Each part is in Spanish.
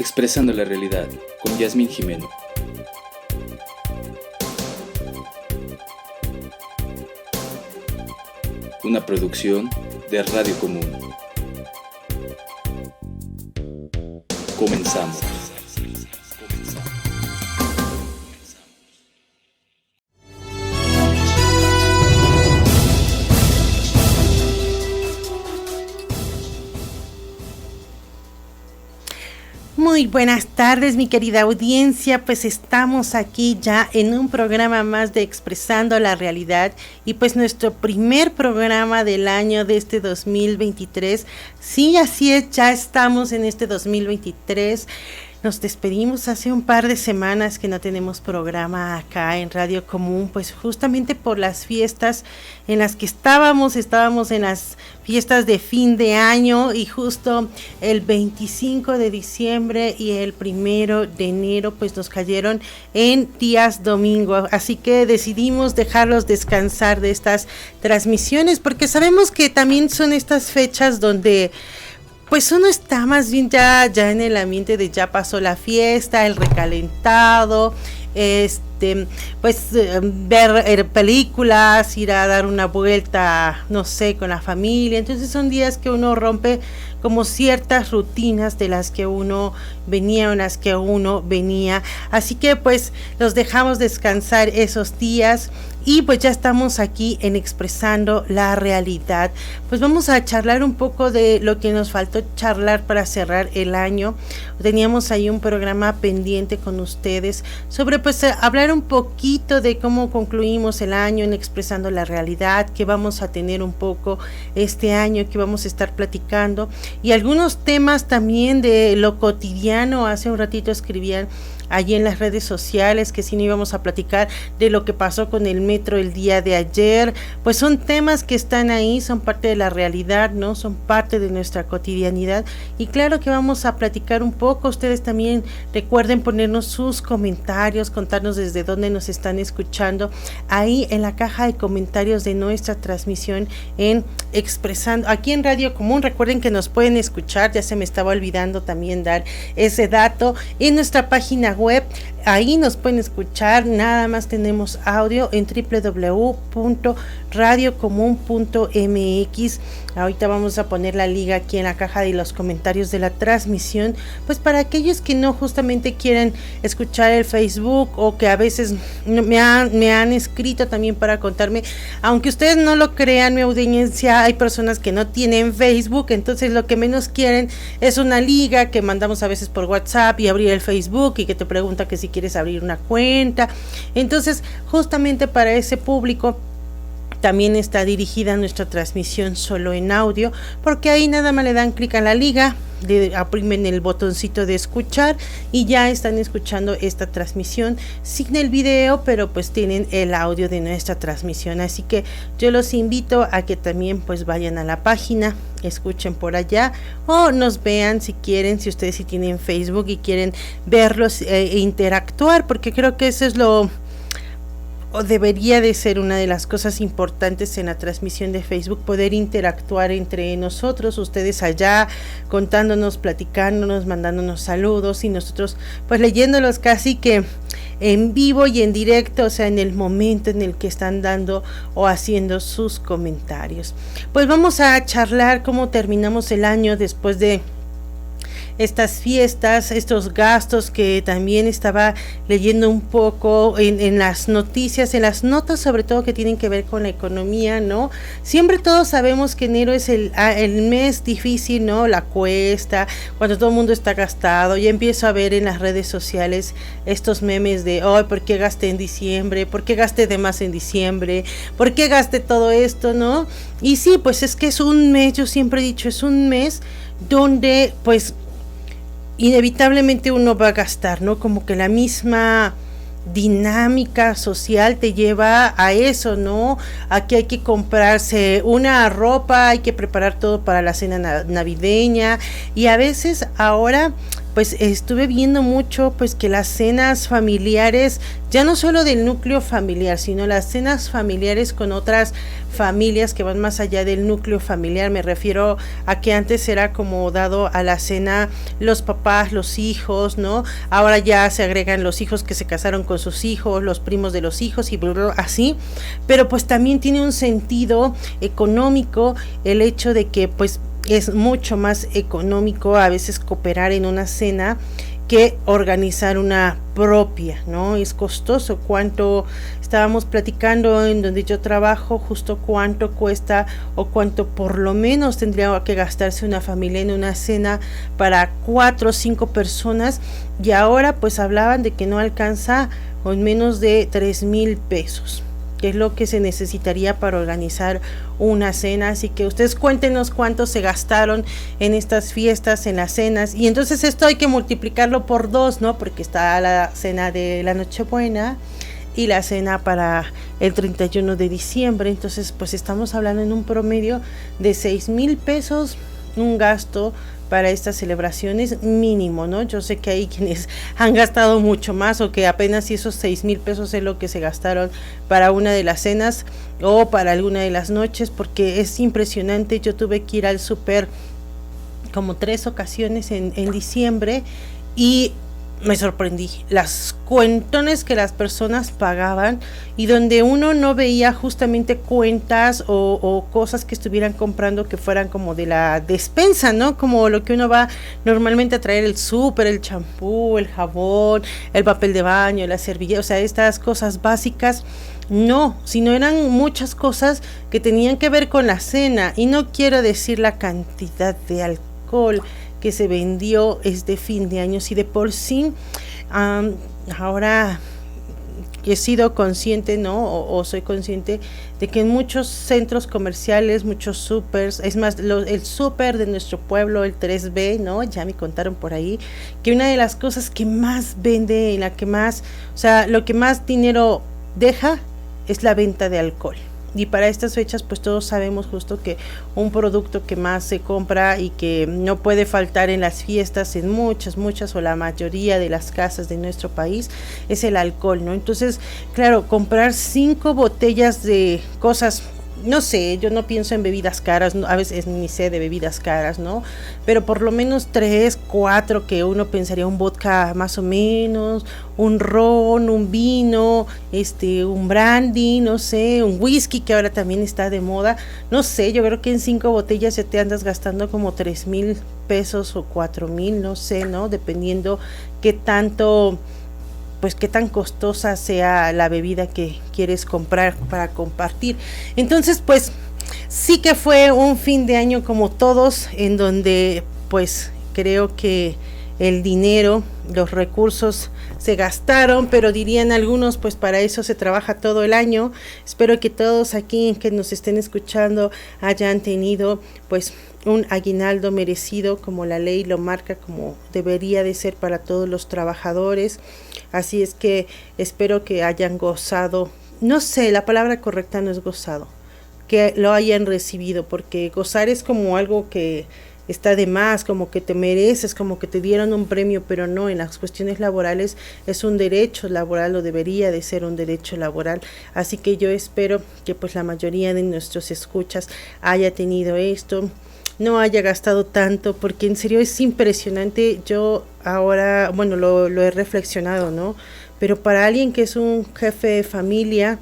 Expresando la realidad con Yasmín Jimeno. Una producción de Radio Común. Comenzamos. Muy buenas tardes, mi querida audiencia, pues estamos aquí ya en un programa más de Expresando la Realidad y pues nuestro primer programa del año de este 2023. Sí, así es, ya estamos en este 2023. Nos despedimos hace un par de semanas que no tenemos programa acá en Radio Común, pues justamente por las fiestas en las que estábamos en las fiestas de fin de año y justo el 25 de diciembre y el 1 de enero pues nos cayeron en días domingo, así que decidimos dejarlos descansar de estas transmisiones porque sabemos que también son estas fechas donde pues uno está más bien ya en el ambiente de ya pasó la fiesta, el recalentado, pues ver películas, ir a dar una vuelta, no sé, con la familia. Entonces son días que uno rompe como ciertas rutinas de las que uno venía o en las que uno venía. Así que pues los dejamos descansar esos días. Y pues ya estamos aquí en Expresando la Realidad. Pues vamos a charlar un poco de lo que nos faltó charlar para cerrar el año. Teníamos ahí un programa pendiente con ustedes sobre pues hablar un poquito de cómo concluimos el año en Expresando la Realidad, que vamos a tener un poco este año, que vamos a estar platicando. Y algunos temas también de lo cotidiano. Hace un ratito escribían allí en las redes sociales que sí no íbamos a platicar de lo que pasó con el metro el día de ayer, pues son temas que están ahí, son parte de la realidad, ¿no? Son parte de nuestra cotidianidad y claro que vamos a platicar un poco. Ustedes también recuerden ponernos sus comentarios, contarnos desde dónde nos están escuchando ahí en la caja de comentarios de nuestra transmisión en Expresando, aquí en Radio Común. Recuerden que nos pueden escuchar, ya se me estaba olvidando también dar ese dato, en nuestra página web, ahí nos pueden escuchar, nada más tenemos audio en www.radiocomun.mx. Ahorita vamos a poner la liga aquí en la caja de los comentarios de la transmisión, pues para aquellos que no justamente quieren escuchar el Facebook o que a veces me han escrito también para contarme, aunque ustedes no lo crean, mi audiencia, hay personas que no tienen Facebook, entonces lo que menos quieren es una liga que mandamos a veces por WhatsApp y abrir el Facebook y que te pregunta que si quieres abrir una cuenta. Entonces justamente para ese público también está dirigida nuestra transmisión solo en audio, porque ahí nada más le dan clic a la liga, le oprimen el botoncito de escuchar y ya están escuchando esta transmisión sin el video, pero pues tienen el audio de nuestra transmisión. Así que yo los invito a que también pues vayan a la página, escuchen por allá o nos vean si quieren, si ustedes sí tienen Facebook y quieren verlos e interactuar, porque creo que eso es o debería de ser una de las cosas importantes en la transmisión de Facebook, poder interactuar entre nosotros, ustedes allá contándonos, platicándonos, mandándonos saludos y nosotros pues leyéndolos casi que en vivo y en directo, o sea, en el momento en el que están dando o haciendo sus comentarios. Pues vamos a charlar cómo terminamos el año después de estas fiestas, estos gastos que también estaba leyendo un poco en las noticias, en las notas sobre todo que tienen que ver con la economía, ¿no? Siempre todos sabemos que enero es el mes difícil, ¿no? La cuesta, cuando todo el mundo está gastado. Ya empiezo a ver en las redes sociales estos memes de, oh, ¿por qué gasté en diciembre? ¿Por qué gasté de más en diciembre? ¿Por qué gasté todo esto, no? Y sí, pues es que es un mes, yo siempre he dicho, es un mes donde pues inevitablemente uno va a gastar, ¿no? Como que la misma dinámica social te lleva a eso, ¿no? Aquí hay que comprarse una ropa, hay que preparar todo para la cena navideña y a veces ahora pues estuve viendo mucho pues que las cenas familiares, ya no solo del núcleo familiar, sino las cenas familiares con otras familias que van más allá del núcleo familiar. Me refiero a que antes era como dado a la cena los papás, los hijos, ¿no? Ahora ya se agregan los hijos que se casaron con sus hijos, los primos de los hijos y así, pero pues también tiene un sentido económico el hecho de que pues es mucho más económico a veces cooperar en una cena que organizar una propia, ¿no? Es costoso. Cuánto estábamos platicando en donde yo trabajo, justo cuánto cuesta o cuánto por lo menos tendría que gastarse una familia en una cena para 4 o 5 personas, y ahora pues hablaban de que no alcanza con menos de 3,000 pesos, que es lo que se necesitaría para organizar una cena. Así que ustedes cuéntenos cuánto se gastaron en estas fiestas, en las cenas, y entonces esto hay que multiplicarlo por 2, ¿no? Porque está la cena de la Nochebuena y la cena para el 31 de diciembre, entonces pues estamos hablando en un promedio de 6,000 pesos, un gasto para estas celebraciones mínimo, ¿no? Yo sé que hay quienes han gastado mucho más, o que apenas si esos 6,000 pesos es lo que se gastaron para una de las cenas o para alguna de las noches, porque es impresionante. Yo tuve que ir al súper como 3 ocasiones en diciembre y me sorprendí las cuentones que las personas pagaban, y donde uno no veía justamente cuentas o cosas que estuvieran comprando que fueran como de la despensa, ¿no? Como lo que uno va normalmente a traer, el súper, el champú, el jabón, el papel de baño, la servilleta, o sea, estas cosas básicas. No, sino eran muchas cosas que tenían que ver con la cena, y no quiero decir la cantidad de alcohol que se vendió este fin de año. Si de por sí ahora he sido consciente, ¿no? O soy consciente de que en muchos centros comerciales, muchos supers, es más, el súper de nuestro pueblo, el 3B, ¿no? Ya me contaron por ahí que una de las cosas que más vende, en la que más, o sea, lo que más dinero deja es la venta de alcohol. Y para estas fechas pues todos sabemos justo que un producto que más se compra y que no puede faltar en las fiestas, en muchas o la mayoría de las casas de nuestro país, es el alcohol, ¿no? Entonces, claro, comprar 5 botellas de cosas, no sé, yo no pienso en bebidas caras, a veces ni sé de bebidas caras, ¿no? Pero por lo menos 3, 4 que uno pensaría, un vodka más o menos, un ron, un vino, un brandy, no sé, un whisky que ahora también está de moda, no sé, yo creo que en 5 botellas ya te andas gastando como 3,000 pesos o 4,000, no sé, ¿no? Dependiendo qué tanto, pues qué tan costosa sea la bebida que quieres comprar para compartir. Entonces, pues sí que fue un fin de año como todos, en donde pues creo que el dinero, los recursos se gastaron, pero dirían algunos, pues para eso se trabaja todo el año. Espero que todos aquí que nos estén escuchando hayan tenido pues un aguinaldo merecido, como la ley lo marca, como debería de ser para todos los trabajadores. Así es que espero que hayan gozado, no sé, la palabra correcta no es gozado, que lo hayan recibido, porque gozar es como algo que está de más, como que te mereces, como que te dieron un premio, pero no, en las cuestiones laborales es un derecho laboral, o debería de ser un derecho laboral. Así que yo espero que pues la mayoría de nuestros escuchas haya tenido esto, no haya gastado tanto, porque en serio es impresionante. Yo ahora, bueno, lo he reflexionado, ¿no? Pero para alguien que es un jefe de familia,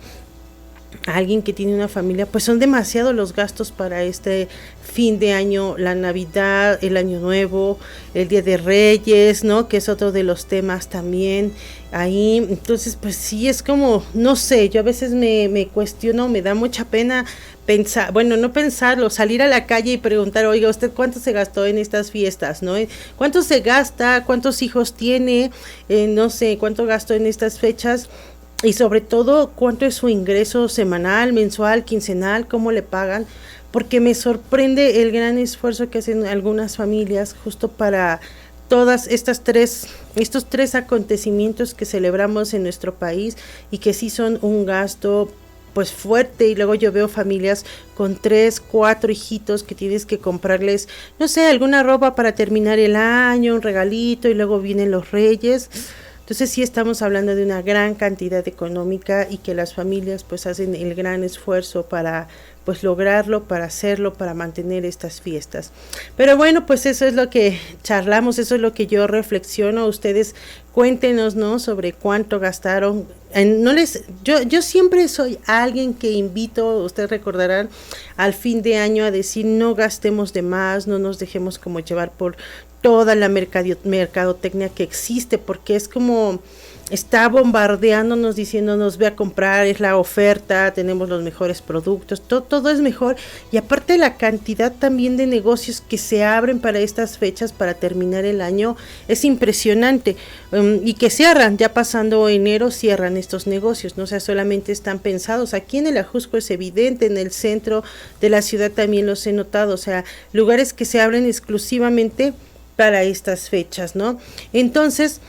alguien que tiene una familia, pues son demasiados los gastos para este fin de año, la Navidad, el Año Nuevo, el Día de Reyes, ¿no? Que es otro de los temas también ahí. Entonces, pues sí, es como, no sé, yo a veces me cuestiono, me da mucha pena pensar, bueno, no pensarlo, salir a la calle y preguntar, oiga, ¿usted cuánto se gastó en estas fiestas, no? ¿Cuánto se gasta? ¿Cuántos hijos tiene? No sé, ¿cuánto gastó en estas fechas? Y sobre todo, ¿cuánto es su ingreso semanal, mensual, quincenal? ¿Cómo le pagan? Porque me sorprende el gran esfuerzo que hacen algunas familias justo para todas estos tres acontecimientos que celebramos en nuestro país, y que sí son un gasto pues fuerte, y luego yo veo familias con 3, 4 hijitos que tienes que comprarles, no sé, alguna ropa para terminar el año, un regalito, y luego vienen los Reyes. Entonces sí estamos hablando de una gran cantidad económica y que las familias pues hacen el gran esfuerzo para pues lograrlo, para hacerlo, para mantener estas fiestas. Pero bueno, pues eso es lo que charlamos, eso es lo que yo reflexiono. Ustedes cuéntenos, ¿no?, sobre cuánto gastaron. Yo siempre soy alguien que invito, ustedes recordarán, al fin de año a decir no gastemos de más, no nos dejemos como llevar por toda la mercadotecnia que existe, porque es como está bombardeándonos, diciéndonos ve a comprar, es la oferta, tenemos los mejores productos, todo es mejor, y aparte la cantidad también de negocios que se abren para estas fechas, para terminar el año, es impresionante, y que cierran, ya pasando enero cierran estos negocios, no, o sea, solamente están pensados, aquí en el Ajusco es evidente, en el centro de la ciudad también los he notado, o sea, lugares que se abren exclusivamente para estas fechas, ¿no? Entonces,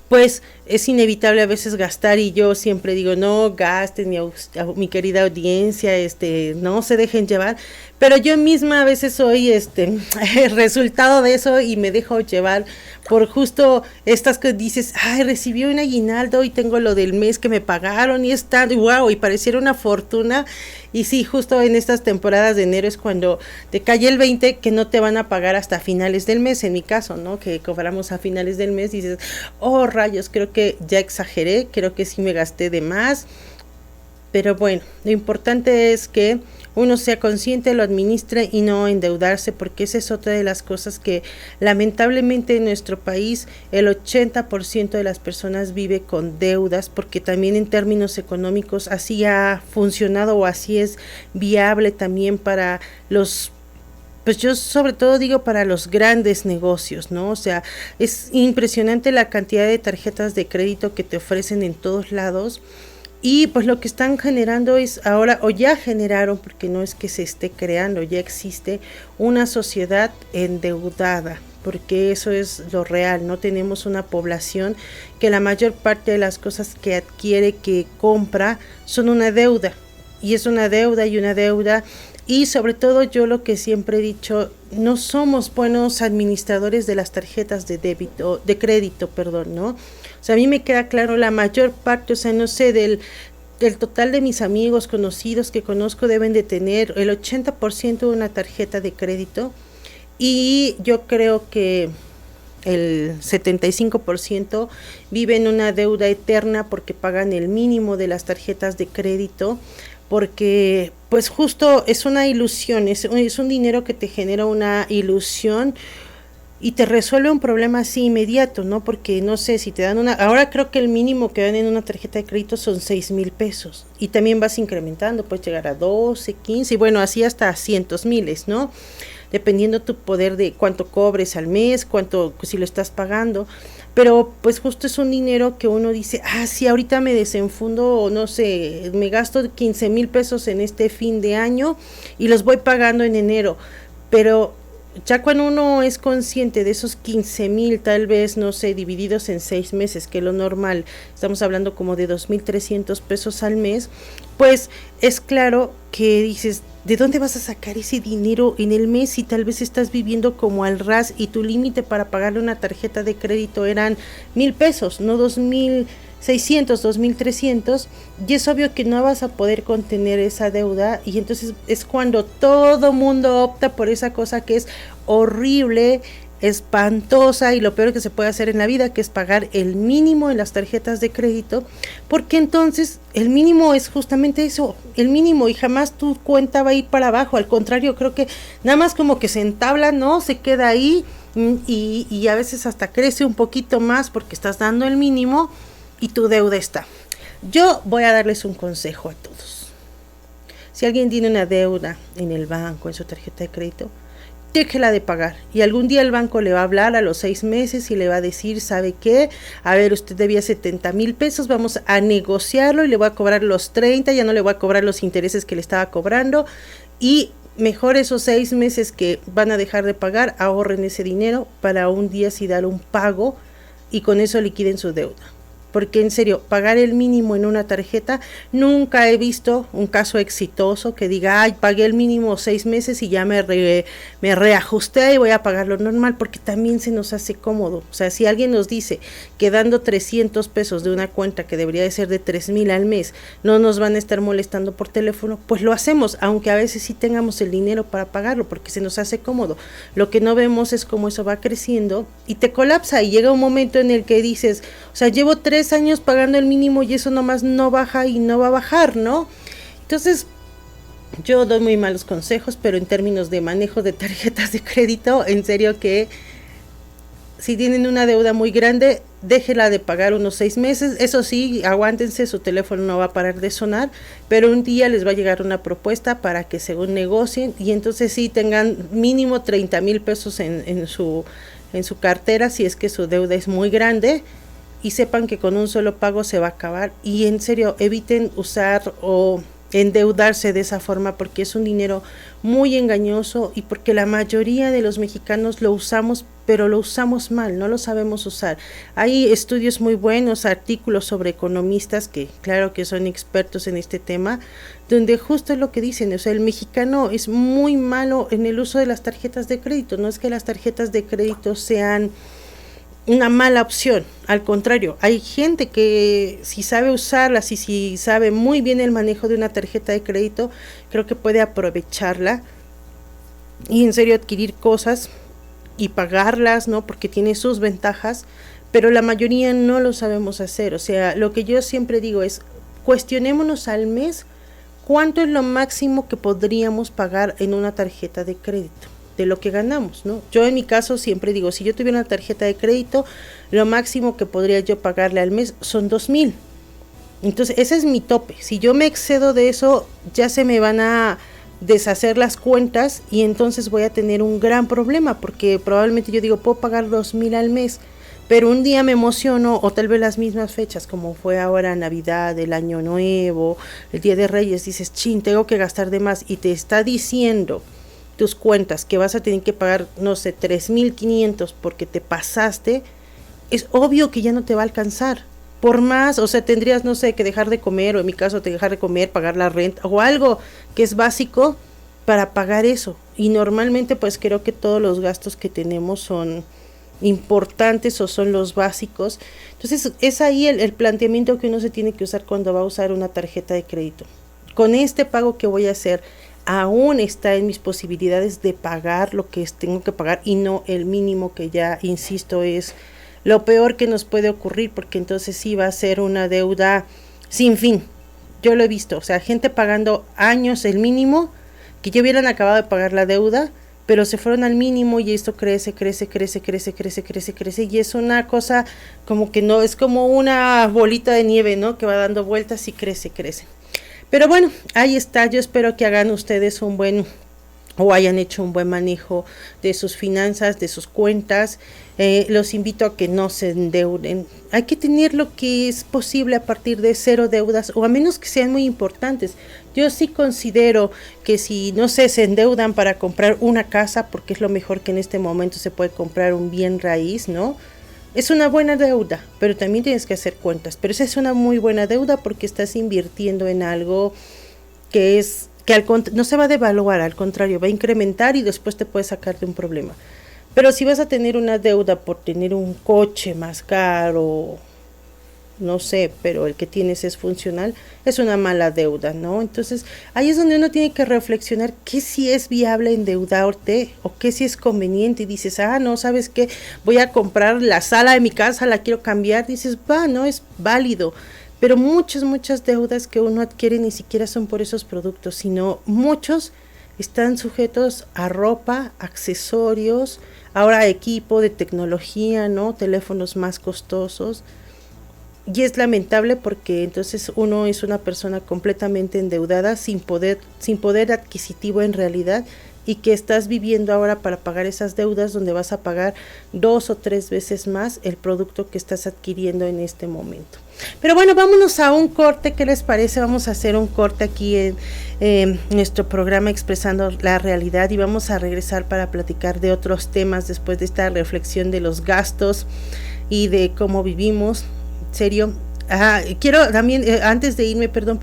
pues es inevitable a veces gastar, y yo siempre digo no gasten, mi querida audiencia, no se dejen llevar, pero yo misma a veces soy el resultado de eso y me dejo llevar por justo estas que dices, ay, recibí un aguinaldo y tengo lo del mes que me pagaron y está, wow, y pareciera una fortuna. Y sí, justo en estas temporadas de enero es cuando te cae el 20 que no te van a pagar hasta finales del mes, en mi caso, ¿no? Que cobramos a finales del mes y dices, oh rayos, creo que ya exageré, creo que sí me gasté de más. Pero bueno, lo importante es que uno sea consciente, lo administre y no endeudarse, porque esa es otra de las cosas que lamentablemente en nuestro país el 80% de las personas vive con deudas, porque también en términos económicos así ha funcionado o así es viable también para los, pues yo sobre todo digo para los grandes negocios, ¿no? O sea, es impresionante la cantidad de tarjetas de crédito que te ofrecen en todos lados. Y pues lo que están generando es ahora, o ya generaron, porque no es que se esté creando, ya existe una sociedad endeudada, porque eso es lo real, no tenemos una población que la mayor parte de las cosas que adquiere, que compra, son una deuda, y es una deuda y una deuda. Y sobre todo yo lo que siempre he dicho, no somos buenos administradores de las tarjetas de crédito, ¿no? O sea, a mí me queda claro, la mayor parte, o sea, no sé, del total de mis amigos, conocidos que conozco, deben de tener el 80% de una tarjeta de crédito, y yo creo que el 75% vive en una deuda eterna porque pagan el mínimo de las tarjetas de crédito, porque pues justo es una ilusión, es un dinero que te genera una ilusión y te resuelve un problema así inmediato, ¿no? Porque no sé, si te dan ahora creo que el mínimo que dan en una tarjeta de crédito son 6,000 pesos, y también vas incrementando, puedes llegar a 12, 15, y bueno, así hasta cientos miles, ¿no? Dependiendo tu poder de cuánto cobres al mes, cuánto, si lo estás pagando, pero pues justo es un dinero que uno dice, sí, ahorita me desenfundo, no sé, me gasto 15,000 pesos en este fin de año y los voy pagando en enero, pero ya cuando uno es consciente de esos 15,000, tal vez, no sé, divididos en 6 meses, que es lo normal, estamos hablando como de 2,300 pesos al mes, pues es claro que dices, ¿de dónde vas a sacar ese dinero en el mes si tal vez estás viviendo como al ras y tu límite para pagarle una tarjeta de crédito eran 1,000 pesos, no 2,600, 2,300, y es obvio que no vas a poder contener esa deuda, y entonces es cuando todo mundo opta por esa cosa que es horrible, espantosa y lo peor que se puede hacer en la vida, que es pagar el mínimo en las tarjetas de crédito, porque entonces el mínimo es justamente eso, el mínimo, y jamás tu cuenta va a ir para abajo, al contrario, creo que nada más como que se entabla, ¿no? Se queda ahí y a veces hasta crece un poquito más porque estás dando el mínimo y tu deuda está. Yo voy a darles un consejo a todos. Si alguien tiene una deuda en el banco, en su tarjeta de crédito, déjela de pagar, y algún día el banco le va a hablar a los 6 meses y le va a decir, ¿sabe qué? A ver, usted debía 70,000 pesos, vamos a negociarlo y le voy a cobrar los 30, ya no le voy a cobrar los intereses que le estaba cobrando, y mejor esos 6 meses que van a dejar de pagar, ahorren ese dinero para un día sí dar un pago y con eso liquiden su deuda. porque en serio, pagar el mínimo en una tarjeta, nunca he visto un caso exitoso que diga, ay, pagué el mínimo 6 meses y ya me reajusté y voy a pagar lo normal, porque también se nos hace cómodo. O sea, si alguien nos dice que dando 300 pesos de una cuenta que debería de ser de 3,000 al mes, no nos van a estar molestando por teléfono, pues lo hacemos, aunque a veces sí tengamos el dinero para pagarlo, porque se nos hace cómodo. Lo que no vemos es cómo eso va creciendo y te colapsa, y llega un momento en el que dices, o sea, llevo 3 años pagando el mínimo y eso nomás no baja y no va a bajar, ¿no? Entonces, yo doy muy malos consejos, pero en términos de manejo de tarjetas de crédito, en serio que si tienen una deuda muy grande, déjela de pagar unos 6 meses, eso sí, aguántense, su teléfono no va a parar de sonar, pero un día les va a llegar una propuesta para que según negocien, y entonces sí tengan mínimo 30,000 pesos en su cartera, si es que su deuda es muy grande, y sepan que con un solo pago se va a acabar. Y en serio, eviten usar o endeudarse de esa forma, porque es un dinero muy engañoso y porque la mayoría de los mexicanos lo usamos, pero lo usamos mal, no lo sabemos usar. Hay estudios muy buenos, artículos sobre economistas que claro que son expertos en este tema, donde justo es lo que dicen, o sea, el mexicano es muy malo en el uso de las tarjetas de crédito. No es que las tarjetas de crédito sean una mala opción, al contrario, hay gente que si sabe usarlas y si sabe muy bien el manejo de una tarjeta de crédito, creo que puede aprovecharla y en serio adquirir cosas y pagarlas, ¿no? Porque tiene sus ventajas, pero la mayoría no lo sabemos hacer. O sea, lo que yo siempre digo es, cuestionémonos al mes cuánto es lo máximo que podríamos pagar en una tarjeta de crédito de lo que ganamos, ¿no? Yo en mi caso siempre digo, si yo tuviera una tarjeta de crédito, lo máximo que podría yo pagarle al mes son 2,000. Entonces, ese es mi tope. Si yo me excedo de eso, ya se me van a deshacer las cuentas y entonces voy a tener un gran problema, porque probablemente yo digo, puedo pagar 2,000 al mes, pero un día me emociono, o tal vez las mismas fechas, como fue ahora Navidad, el Año Nuevo, el Día de Reyes, dices, chin, tengo que gastar de más, y te está diciendo tus cuentas que vas a tener que pagar, no sé, 3,500 porque te pasaste, es obvio que ya no te va a alcanzar. Por más, o sea, tendrías, no sé, que dejar de comer, o en mi caso, dejar de comer, pagar la renta, o algo que es básico para pagar eso. Y normalmente, pues creo que todos los gastos que tenemos son importantes o son los básicos. Entonces, es ahí el planteamiento que uno se tiene que usar cuando va a usar una tarjeta de crédito. Con este pago que voy a hacer, aún está en mis posibilidades de pagar lo que tengo que pagar y no el mínimo, que ya, insisto, es lo peor que nos puede ocurrir, porque entonces sí va a ser una deuda sin fin. Yo lo he visto, o sea, gente pagando años el mínimo, que ya hubieran acabado de pagar la deuda, pero se fueron al mínimo y esto crece, y es una cosa como que no, es como una bolita de nieve, ¿no? Que va dando vueltas y crece. Pero bueno, ahí está. Yo espero que hagan ustedes hayan hecho un buen manejo de sus finanzas, de sus cuentas. Los invito a que no se endeuden. Hay que tener lo que es posible a partir de 0 deudas, o a menos que sean muy importantes. Yo sí considero que si, no sé, se endeudan para comprar una casa, porque es lo mejor que en este momento se puede comprar, un bien raíz, ¿no? Es una buena deuda, pero también tienes que hacer cuentas. Pero esa es una muy buena deuda porque estás invirtiendo en algo que no se va a devaluar, al contrario, va a incrementar y después te puede sacar de un problema. Pero si vas a tener una deuda por tener un coche más caro, no sé, pero el que tienes es funcional, es una mala deuda, ¿no? Entonces, ahí es donde uno tiene que reflexionar qué sí es viable endeudarte o qué sí es conveniente. Y dices, no, ¿sabes qué? Voy a comprar la sala de mi casa, la quiero cambiar. Dices, no, es válido. Pero muchas deudas que uno adquiere ni siquiera son por esos productos, sino muchos están sujetos a ropa, accesorios, ahora equipo de tecnología, ¿no? Teléfonos más costosos. Y es lamentable porque entonces uno es una persona completamente endeudada, sin poder adquisitivo en realidad, y que estás viviendo ahora para pagar esas deudas, donde vas a pagar 2 o 3 veces más el producto que estás adquiriendo en este momento. Pero bueno, vámonos a un corte. ¿Qué les parece? Vamos a hacer un corte aquí en nuestro programa Expresando la Realidad, y vamos a regresar para platicar de otros temas después de esta reflexión de los gastos y de cómo vivimos. Serio, Quiero también, antes de irme, perdón,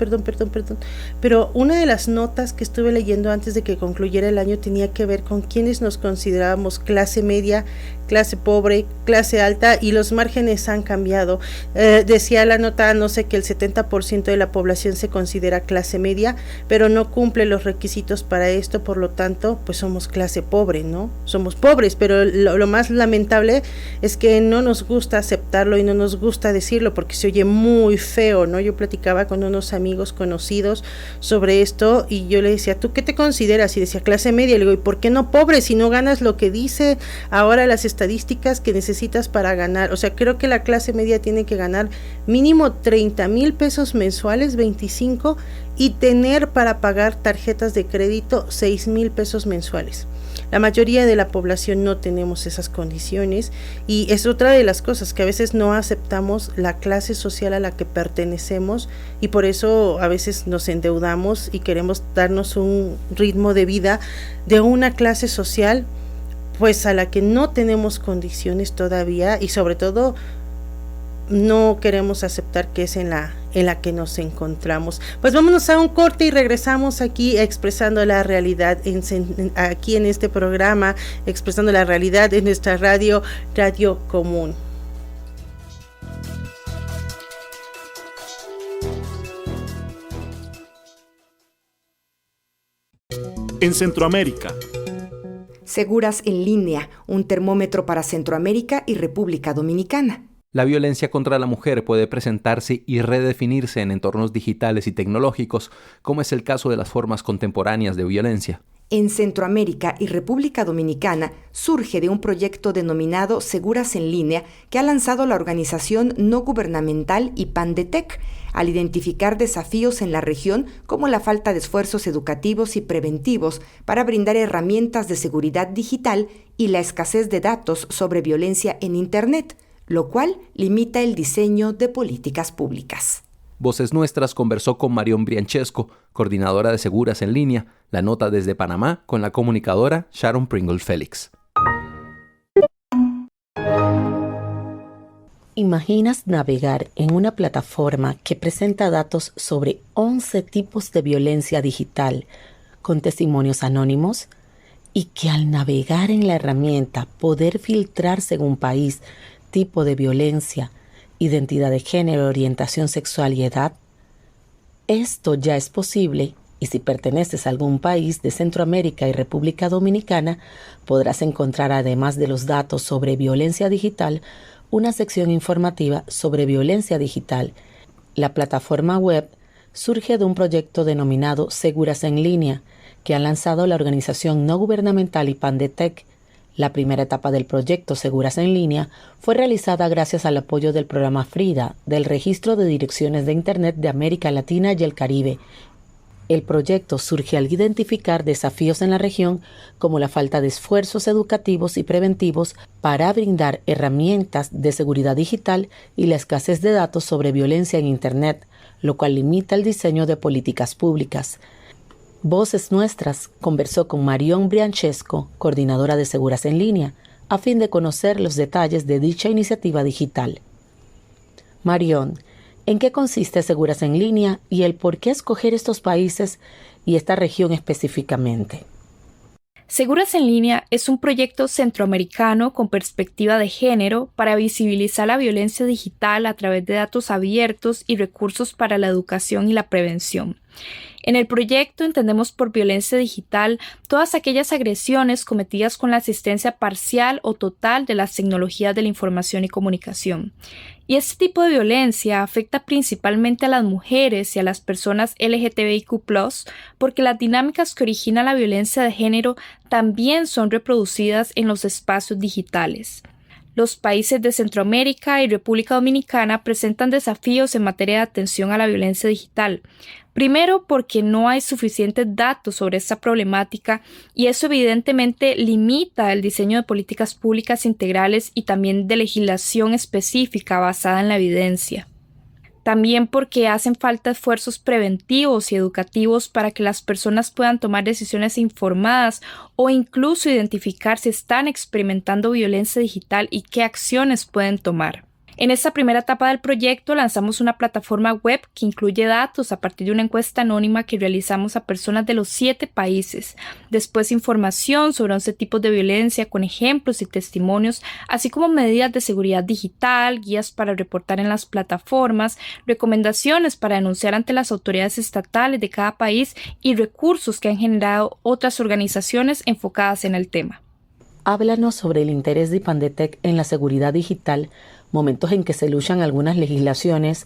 pero una de las notas que estuve leyendo antes de que concluyera el año tenía que ver con quienes nos considerábamos clase media, clase pobre, clase alta, y los márgenes han cambiado. Decía la nota, no sé, que el 70% de la población se considera clase media, pero no cumple los requisitos para esto, por lo tanto, pues somos clase pobre, ¿no? Somos pobres, pero lo más lamentable es que no nos gusta aceptarlo y no nos gusta decirlo porque se oye muy feo, ¿no? Yo platicaba con unos amigos conocidos sobre esto y yo le decía, ¿tú qué te consideras? Y decía, clase media. Y le digo, ¿y por qué no pobre si no ganas lo que dice ahora las estadísticas que necesitas para ganar? O sea, creo que la clase media tiene que ganar mínimo 30,000 pesos mensuales, 25, y tener para pagar tarjetas de crédito 6,000 pesos mensuales. La mayoría de la población no tenemos esas condiciones y es otra de las cosas que a veces no aceptamos la clase social a la que pertenecemos y por eso a veces nos endeudamos y queremos darnos un ritmo de vida de una clase social pues a la que no tenemos condiciones todavía y sobre todo no queremos aceptar que es en la que nos encontramos. Pues vámonos a un corte y regresamos aquí expresando la realidad aquí en este programa, expresando la realidad en nuestra Radio Común. En Centroamérica. Seguras en línea, un termómetro para Centroamérica y República Dominicana. La violencia contra la mujer puede presentarse y redefinirse en entornos digitales y tecnológicos, como es el caso de las formas contemporáneas de violencia. En Centroamérica y República Dominicana surge de un proyecto denominado Seguras en Línea que ha lanzado la organización no gubernamental IPANDETEC al identificar desafíos en la región como la falta de esfuerzos educativos y preventivos para brindar herramientas de seguridad digital y la escasez de datos sobre violencia en Internet, lo cual limita el diseño de políticas públicas. Voces Nuestras conversó con Marión Brianchesco, coordinadora de Seguras en Línea, la nota desde Panamá con la comunicadora Sharon Pringle Félix. ¿Imaginas navegar en una plataforma que presenta datos sobre 11 tipos de violencia digital con testimonios anónimos? Y que al navegar en la herramienta poder filtrar según país, tipo de violencia, identidad de género, orientación sexual y edad? Esto ya es posible y si perteneces a algún país de Centroamérica y República Dominicana, podrás encontrar además de los datos sobre violencia digital, una sección informativa sobre violencia digital. La plataforma web surge de un proyecto denominado Seguras en Línea, que ha lanzado la organización no gubernamental IPANDETEC. La primera etapa del proyecto Seguras en Línea fue realizada gracias al apoyo del programa FRIDA, del Registro de Direcciones de Internet de América Latina y el Caribe. El proyecto surge al identificar desafíos en la región como la falta de esfuerzos educativos y preventivos para brindar herramientas de seguridad digital y la escasez de datos sobre violencia en Internet, lo cual limita el diseño de políticas públicas. Voces Nuestras conversó con Marión Brianchesco, coordinadora de Seguras en Línea, a fin de conocer los detalles de dicha iniciativa digital. Marión, ¿en qué consiste Seguras en Línea y el por qué escoger estos países y esta región específicamente? Seguras en Línea es un proyecto centroamericano con perspectiva de género para visibilizar la violencia digital a través de datos abiertos y recursos para la educación y la prevención. En el proyecto entendemos por violencia digital todas aquellas agresiones cometidas con la asistencia parcial o total de las tecnologías de la información y comunicación. Y este tipo de violencia afecta principalmente a las mujeres y a las personas LGTBIQ+, porque las dinámicas que originan la violencia de género también son reproducidas en los espacios digitales. Los países de Centroamérica y República Dominicana presentan desafíos en materia de atención a la violencia digital. Primero, porque no hay suficientes datos sobre esta problemática y eso evidentemente limita el diseño de políticas públicas integrales y también de legislación específica basada en la evidencia. También porque hacen falta esfuerzos preventivos y educativos para que las personas puedan tomar decisiones informadas o incluso identificar si están experimentando violencia digital y qué acciones pueden tomar. En esta primera etapa del proyecto lanzamos una plataforma web que incluye datos a partir de una encuesta anónima que realizamos a personas de los 7 países. Después información sobre 11 tipos de violencia con ejemplos y testimonios, así como medidas de seguridad digital, guías para reportar en las plataformas, recomendaciones para denunciar ante las autoridades estatales de cada país y recursos que han generado otras organizaciones enfocadas en el tema. Háblanos sobre el interés de IPANDETEC en la seguridad digital, momentos en que se luchan algunas legislaciones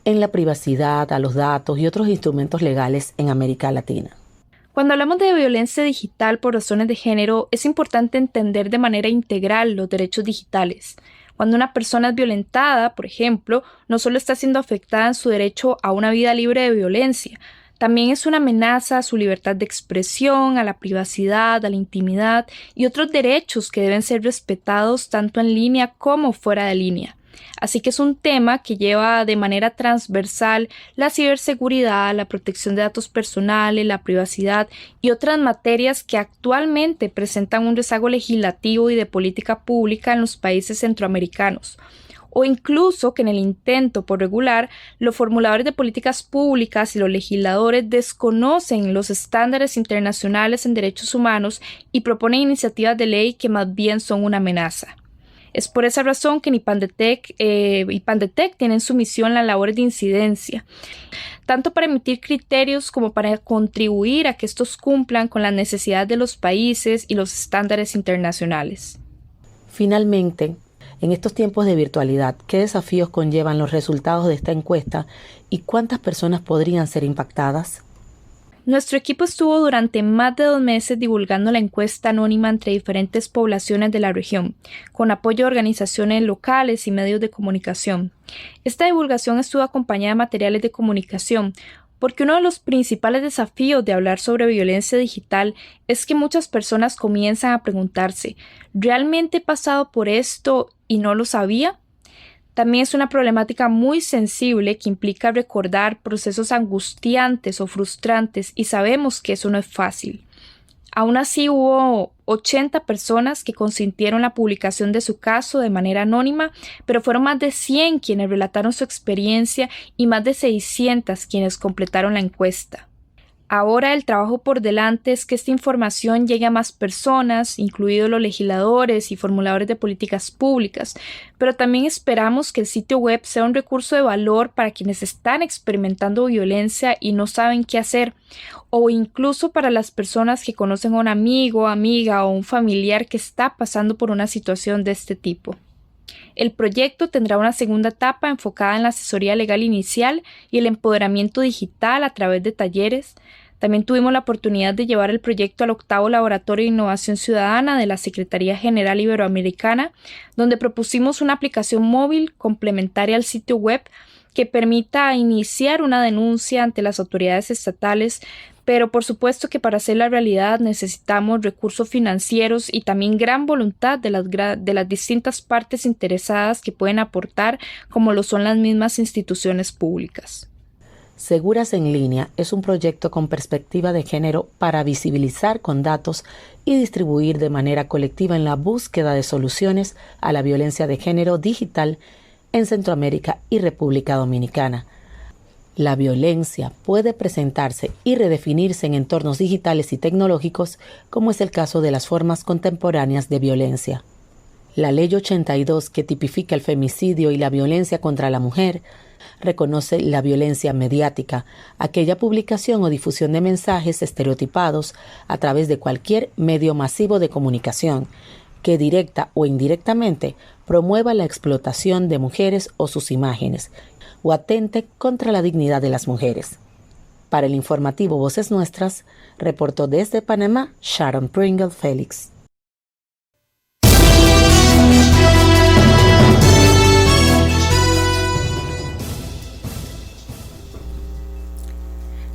en la privacidad, a los datos y otros instrumentos legales en América Latina. Cuando hablamos de violencia digital por razones de género, es importante entender de manera integral los derechos digitales. Cuando una persona es violentada, por ejemplo, no solo está siendo afectada en su derecho a una vida libre de violencia, también es una amenaza a su libertad de expresión, a la privacidad, a la intimidad y otros derechos que deben ser respetados tanto en línea como fuera de línea. Así que es un tema que lleva de manera transversal la ciberseguridad, la protección de datos personales, la privacidad y otras materias que actualmente presentan un rezago legislativo y de política pública en los países centroamericanos. O incluso que en el intento por regular, los formuladores de políticas públicas y los legisladores desconocen los estándares internacionales en derechos humanos y proponen iniciativas de ley que más bien son una amenaza. Es por esa razón que en IPANDETEC tiene en su misión las labores de incidencia, tanto para emitir criterios como para contribuir a que estos cumplan con las necesidades de los países y los estándares internacionales. Finalmente, en estos tiempos de virtualidad, ¿qué desafíos conllevan los resultados de esta encuesta y cuántas personas podrían ser impactadas? Nuestro equipo estuvo durante más de 2 meses divulgando la encuesta anónima entre diferentes poblaciones de la región, con apoyo de organizaciones locales y medios de comunicación. Esta divulgación estuvo acompañada de materiales de comunicación, porque uno de los principales desafíos de hablar sobre violencia digital es que muchas personas comienzan a preguntarse, ¿realmente he pasado por esto y no lo sabía? También es una problemática muy sensible que implica recordar procesos angustiantes o frustrantes y sabemos que eso no es fácil. Aún así hubo 80 personas que consintieron la publicación de su caso de manera anónima, pero fueron más de 100 quienes relataron su experiencia y más de 600 quienes completaron la encuesta. Ahora el trabajo por delante es que esta información llegue a más personas, incluidos los legisladores y formuladores de políticas públicas, pero también esperamos que el sitio web sea un recurso de valor para quienes están experimentando violencia y no saben qué hacer, o incluso para las personas que conocen a un amigo, amiga o un familiar que está pasando por una situación de este tipo. El proyecto tendrá una segunda etapa enfocada en la asesoría legal inicial y el empoderamiento digital a través de talleres. También tuvimos la oportunidad de llevar el proyecto al 8º Laboratorio de Innovación Ciudadana de la Secretaría General Iberoamericana, donde propusimos una aplicación móvil complementaria al sitio web que permita iniciar una denuncia ante las autoridades estatales, pero por supuesto que para hacer la realidad necesitamos recursos financieros y también gran voluntad de las distintas partes interesadas que pueden aportar, como lo son las mismas instituciones públicas. Seguras en Línea es un proyecto con perspectiva de género para visibilizar con datos y distribuir de manera colectiva en la búsqueda de soluciones a la violencia de género digital en Centroamérica y República Dominicana. La violencia puede presentarse y redefinirse en entornos digitales y tecnológicos, como es el caso de las formas contemporáneas de violencia. La Ley 82, que tipifica el femicidio y la violencia contra la mujer, reconoce la violencia mediática, aquella publicación o difusión de mensajes estereotipados a través de cualquier medio masivo de comunicación, que directa o indirectamente promueva la explotación de mujeres o sus imágenes, o atente contra la dignidad de las mujeres. Para el informativo Voces Nuestras, reportó desde Panamá Sharon Pringle Félix.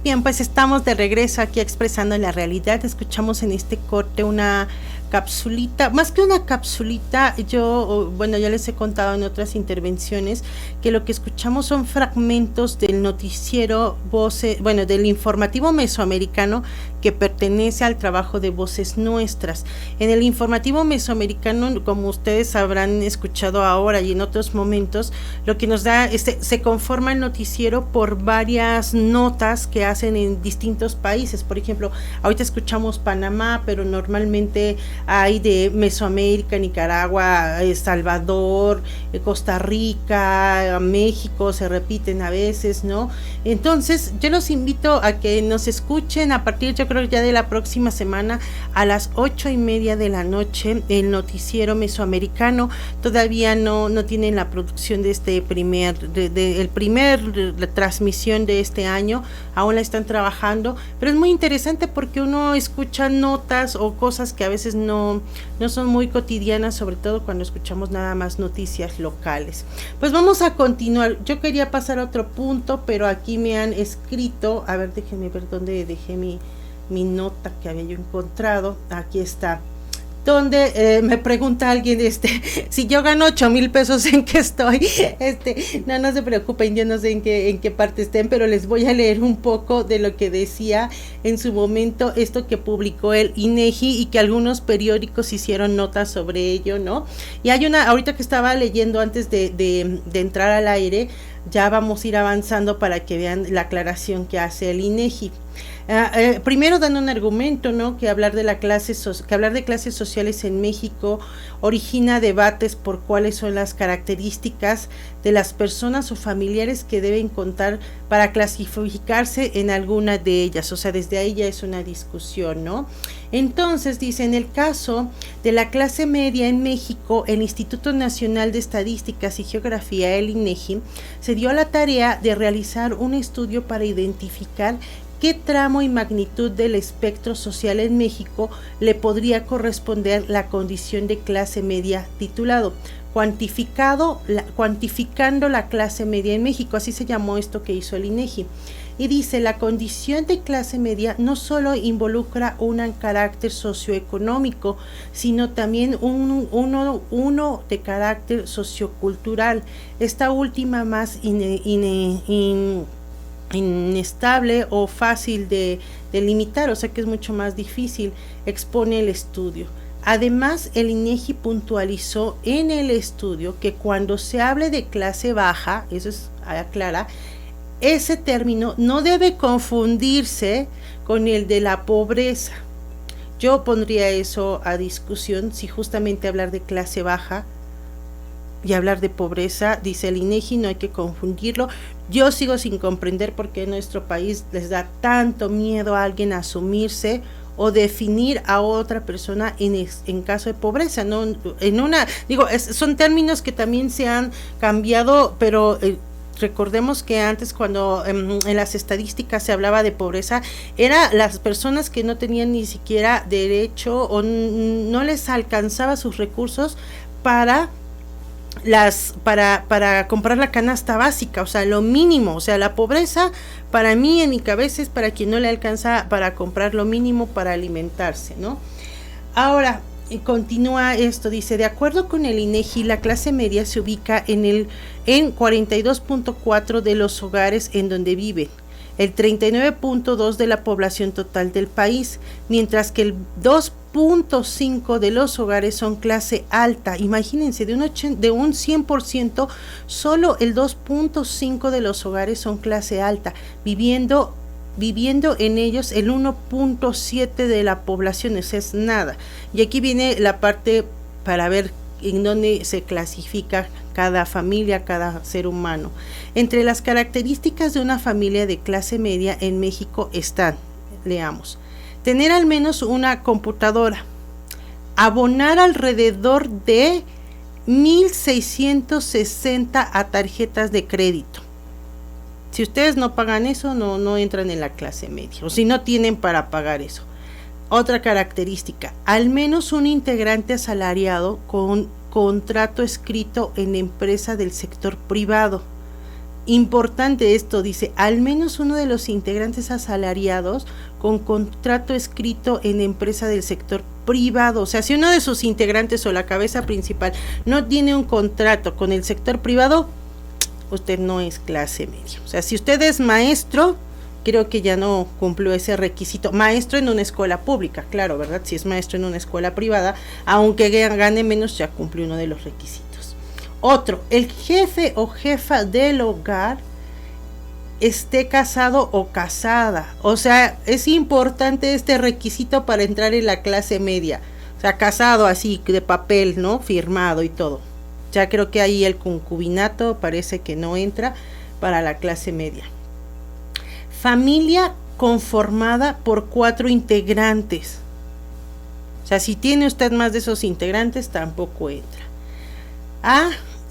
Bien, pues estamos de regreso aquí expresando la realidad. Escuchamos en este corte una capsulita, más que una capsulita, ya les he contado en otras intervenciones que lo que escuchamos son fragmentos del noticiero del informativo mesoamericano que pertenece al trabajo de Voces Nuestras. En el informativo mesoamericano, como ustedes habrán escuchado ahora y en otros momentos, lo que nos da, se conforma el noticiero por varias notas que hacen en distintos países. Por ejemplo, ahorita escuchamos Panamá, pero normalmente hay de Mesoamérica, Nicaragua, Salvador, Costa Rica, México, se repiten a veces, ¿no? Entonces, yo los invito a que nos escuchen a partir, yo creo ya de la próxima semana, a las 8:30 de la noche, el noticiero mesoamericano. Todavía no tienen la producción de este la transmisión de este año, aún la están trabajando, pero es muy interesante porque uno escucha notas o cosas que a veces no son muy cotidianas, sobre todo cuando escuchamos nada más noticias locales. Pues vamos a continuar. Yo quería pasar a otro punto, pero aquí me han escrito, a ver, déjenme ver dónde dejé mi nota que había yo encontrado. Aquí está, donde me pregunta alguien si yo gano 8,000 pesos, ¿en qué estoy? No se preocupen, yo no sé en qué parte estén, pero les voy a leer un poco de lo que decía en su momento esto que publicó el INEGI y que algunos periódicos hicieron notas sobre ello, ¿no? Y hay ahorita que estaba leyendo antes de entrar al aire, ya vamos a ir avanzando para que vean la aclaración que hace el INEGI. Primero dan un argumento, ¿no? Que hablar de clases sociales en México origina debates por cuáles son las características de las personas o familiares que deben contar para clasificarse en alguna de ellas. O sea, desde ahí ya es una discusión, ¿no? Entonces, dice, en el caso de la clase media en México, el Instituto Nacional de Estadísticas y Geografía, el INEGI, se dio a la tarea de realizar un estudio para identificar qué tramo y magnitud del espectro social en México le podría corresponder la condición de clase media titulado cuantificando la clase media en México. Así se llamó esto que hizo el INEGI. Y dice, la condición de clase media no solo involucra un carácter socioeconómico, sino también uno de carácter sociocultural. Esta última más inestable o fácil de limitar, o sea que es mucho más difícil, expone el estudio. Además, el INEGI puntualizó en el estudio que cuando se hable de clase baja, eso es aclara, ese término no debe confundirse con el de la pobreza. Yo pondría eso a discusión, si justamente hablar de clase baja y hablar de pobreza, dice el INEGI, no hay que confundirlo. Yo sigo sin comprender por qué en nuestro país les da tanto miedo a alguien asumirse o definir a otra persona en caso de pobreza, ¿no? Son términos que también se han cambiado, pero recordemos que antes, cuando en las estadísticas se hablaba de pobreza, eran las personas que no tenían ni siquiera derecho o no les alcanzaba sus recursos para comprar la canasta básica, o sea, lo mínimo. O sea, la pobreza para mí, en mi cabeza, es para quien no le alcanza para comprar lo mínimo para alimentarse, ¿no? Ahora, continúa esto, dice, de acuerdo con el INEGI, la clase media se ubica en 42.4 de los hogares en donde viven, el 39.2 de la población total del país, mientras que el 2.5 de los hogares son clase alta. Imagínense, de un 100%, solo el 2.5 de los hogares son clase alta, viviendo en ellos el 1.7 de la población, eso es nada. Y aquí viene la parte para ver en dónde se clasifica cada familia, cada ser humano. Entre las características de una familia de clase media en México están, leamos, tener al menos una computadora, abonar alrededor de 1,660 a tarjetas de crédito. Si ustedes no pagan eso, no entran en la clase media, o si no tienen para pagar eso. Otra característica, al menos un integrante asalariado con contrato escrito en empresa del sector privado. Importante esto, dice, al menos uno de los integrantes asalariados con contrato escrito en empresa del sector privado. O sea, si uno de sus integrantes o la cabeza principal no tiene un contrato con el sector privado, usted no es clase media. O sea, si usted es maestro, creo que ya no cumplió ese requisito. Maestro en una escuela pública, claro, ¿verdad? Si es maestro en una escuela privada, aunque gane menos, ya cumple uno de los requisitos. Otro, el jefe o jefa del hogar esté casado o casada. O sea, es importante este requisito para entrar en la clase media. O sea, casado así, de papel, ¿no? Firmado y todo. Ya creo que ahí el concubinato parece que no entra para la clase media. Familia conformada por 4 integrantes. O sea, si tiene usted más de esos integrantes, tampoco entra.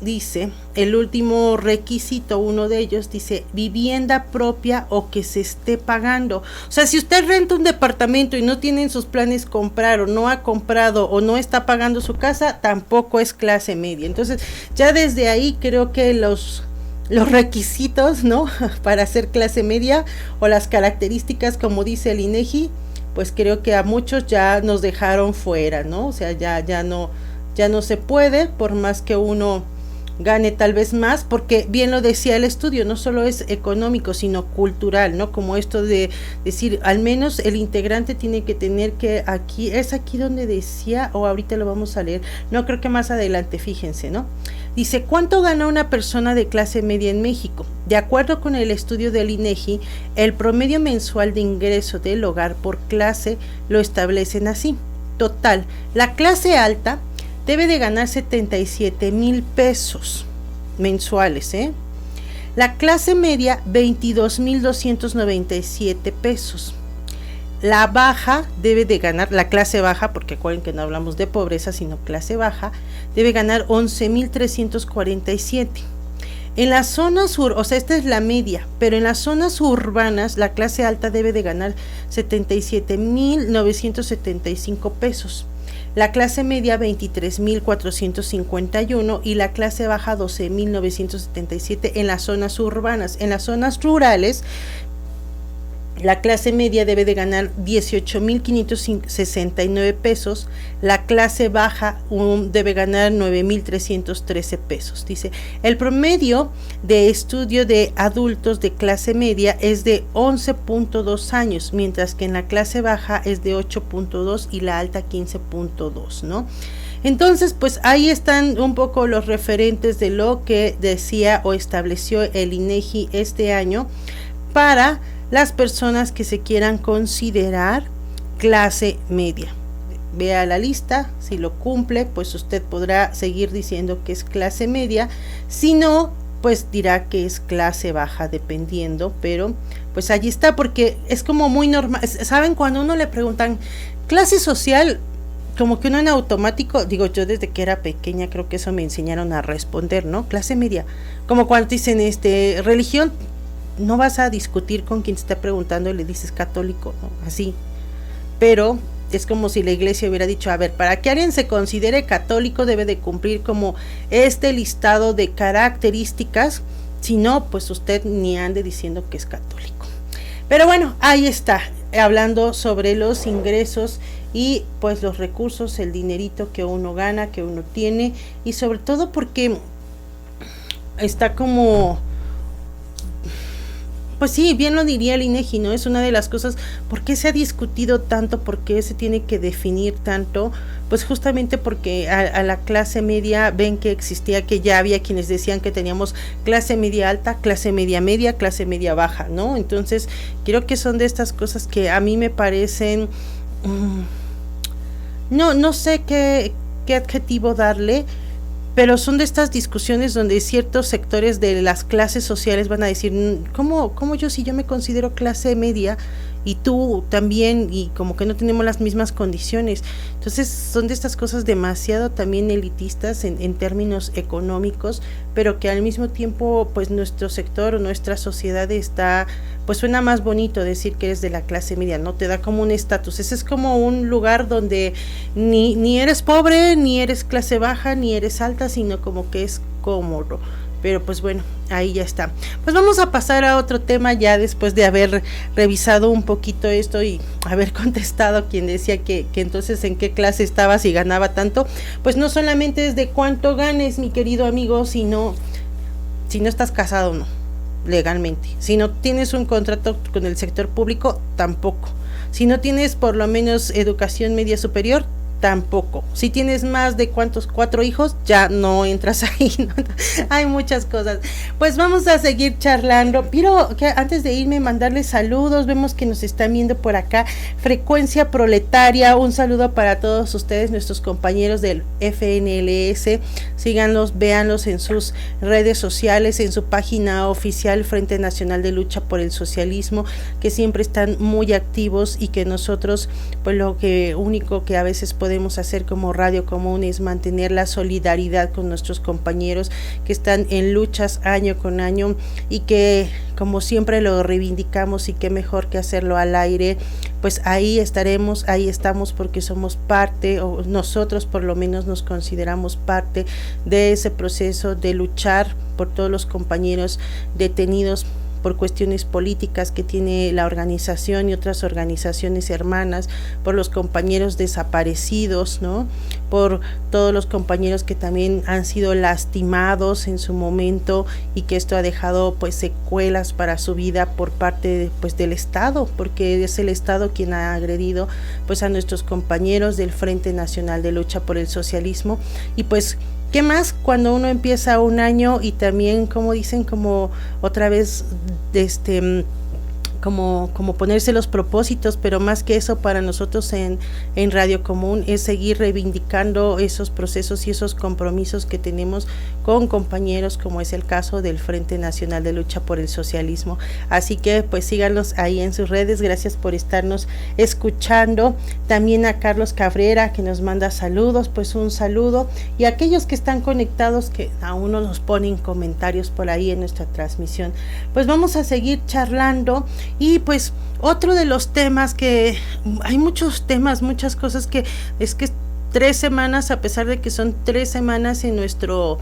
Dice, el último requisito, uno de ellos dice, vivienda propia o que se esté pagando. O sea, si usted renta un departamento y no tiene en sus planes comprar, o no ha comprado, o no está pagando su casa, tampoco es clase media. Entonces, ya desde ahí creo que los requisitos, ¿no? Para ser clase media, o las características, como dice el INEGI, pues creo que a muchos ya nos dejaron fuera, ¿no? O sea, ya no se puede, por más que uno gane tal vez más, porque bien lo decía el estudio, no solo es económico, sino cultural, ¿no? Como esto de decir, al menos el integrante tiene que tener que aquí donde decía, o ahorita lo vamos a leer, no, creo que más adelante, fíjense, ¿no? Dice, ¿cuánto gana una persona de clase media en México? De acuerdo con el estudio del INEGI, el promedio mensual de ingreso del hogar por clase lo establecen así. Total, la clase alta debe de ganar 77,000 pesos mensuales, La clase media, 22,297 pesos. La baja debe de ganar, la clase baja, porque acuérdense que no hablamos de pobreza, sino clase baja, debe ganar 11,347. En la zona sur, o sea, esta es la media, pero en las zonas urbanas, la clase alta debe de ganar 77,975 pesos. La clase media 23,451 y la clase baja 12,977 en las zonas urbanas. En las zonas rurales, la clase media debe de ganar 18,569 pesos, la clase baja debe ganar 9,313 pesos. Dice, el promedio de estudio de adultos de clase media es de 11.2 años, mientras que en la clase baja es de 8.2 y la alta 15.2, ¿no? Entonces, pues ahí están un poco los referentes de lo que decía o estableció el INEGI este año para las personas que se quieran considerar clase media. Vea la lista, si lo cumple, pues usted podrá seguir diciendo que es clase media, si no, pues dirá que es clase baja, dependiendo, pero pues allí está, porque es como muy normal. ¿Saben? Cuando uno le preguntan clase social, como que uno en automático, digo, yo desde que era pequeña creo que eso me enseñaron a responder, ¿no? Clase media, como cuando dicen religión, no vas a discutir con quien te está preguntando y le dices católico, ¿no? Así. Pero es como si la iglesia hubiera dicho, a ver, para que alguien se considere católico debe de cumplir como este listado de características, si no, pues usted ni ande diciendo que es católico. Pero bueno, ahí está, hablando sobre los ingresos y pues los recursos, el dinerito que uno gana, que uno tiene, y sobre todo porque está como... Pues sí, bien lo diría el INEGI, ¿no? Es una de las cosas, ¿por qué se ha discutido tanto? ¿Por qué se tiene que definir tanto? Pues justamente porque a la clase media ven que existía, que ya había quienes decían que teníamos clase media alta, clase media media, clase media baja, ¿no? Entonces, creo que son de estas cosas que a mí me parecen, no sé qué adjetivo darle, pero son de estas discusiones donde ciertos sectores de las clases sociales van a decir, ¿cómo yo, si yo me considero clase media y tú también, y como que no tenemos las mismas condiciones? Entonces son de estas cosas demasiado también elitistas en términos económicos, pero que al mismo tiempo pues nuestro sector o nuestra sociedad está, pues suena más bonito decir que eres de la clase media, ¿no? Te da como un estatus. Ese es como un lugar donde ni eres pobre, ni eres clase baja, ni eres alta, sino como que es cómodo. Pero pues bueno, ahí ya está. Pues vamos a pasar a otro tema ya después de haber revisado un poquito esto y haber contestado a quien decía que entonces en qué clase estabas y ganaba tanto. Pues no solamente es de cuánto ganes, mi querido amigo, sino si no estás casado o no. legalmente. Si no tienes un contrato con el sector público, tampoco. Si no tienes por lo menos educación media superior, tampoco. Si tienes más de 4 hijos, ya no entras ahí, ¿no? Hay muchas cosas. Pues vamos a seguir charlando. Quiero que antes de irme mandarles saludos. Vemos que nos están viendo por acá. Frecuencia Proletaria, un saludo para todos ustedes, nuestros compañeros del FNLS. Síganlos, véanlos en sus redes sociales, en su página oficial Frente Nacional de Lucha por el Socialismo, que siempre están muy activos y que nosotros, pues lo único que a veces podemos hacer como Radio Común es mantener la solidaridad con nuestros compañeros que están en luchas año con año y que, como siempre lo reivindicamos, y qué mejor que hacerlo al aire. Pues ahí estaremos, ahí estamos, porque somos parte, o nosotros por lo menos nos consideramos parte de ese proceso de luchar por todos los compañeros detenidos por cuestiones políticas que tiene la organización y otras organizaciones hermanas, por los compañeros desaparecidos, ¿no? Por todos los compañeros que también han sido lastimados en su momento y que esto ha dejado pues secuelas para su vida por parte pues del Estado, porque es el Estado quien ha agredido pues a nuestros compañeros del Frente Nacional de Lucha por el Socialismo. Y pues ¿qué más cuando uno empieza un año y también, como dicen, como otra vez, como ponerse los propósitos? Pero más que eso, para nosotros en Radio Común es seguir reivindicando esos procesos y esos compromisos que tenemos con compañeros, como es el caso del Frente Nacional de Lucha por el Socialismo. Así que pues síganos ahí en sus redes. Gracias por estarnos escuchando. También a Carlos Cabrera, que nos manda saludos, pues un saludo, y a aquellos que están conectados, que aún no nos ponen comentarios por ahí en nuestra transmisión. Pues vamos a seguir charlando. Y pues otro de los temas, que hay muchos temas, muchas cosas, que es que 3 semanas, a pesar de que son 3 semanas en nuestro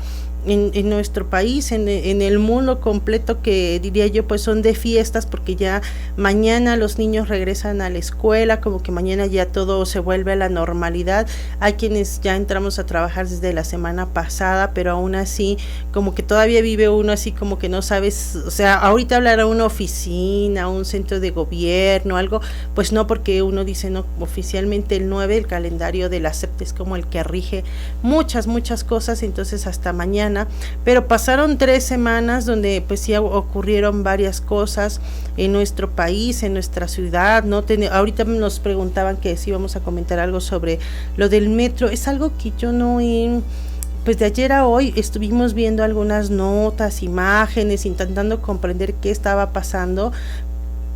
país, en el mundo completo, que diría yo pues son de fiestas, porque ya mañana los niños regresan a la escuela, como que mañana ya todo se vuelve a la normalidad. Hay quienes ya entramos a trabajar desde la semana pasada, pero aún así como que todavía vive uno así como que no sabes, o sea, ahorita hablar a una oficina, a un centro de gobierno, algo, pues no, porque uno dice no, oficialmente el 9, el calendario de la SEP es como el que rige muchas cosas, entonces hasta mañana. Pero pasaron 3 semanas donde pues sí ocurrieron varias cosas en nuestro país, en nuestra ciudad, ¿no? Ahorita nos preguntaban que si íbamos a comentar algo sobre lo del metro. Es algo que yo no he... Pues de ayer a hoy estuvimos viendo algunas notas, imágenes, intentando comprender qué estaba pasando,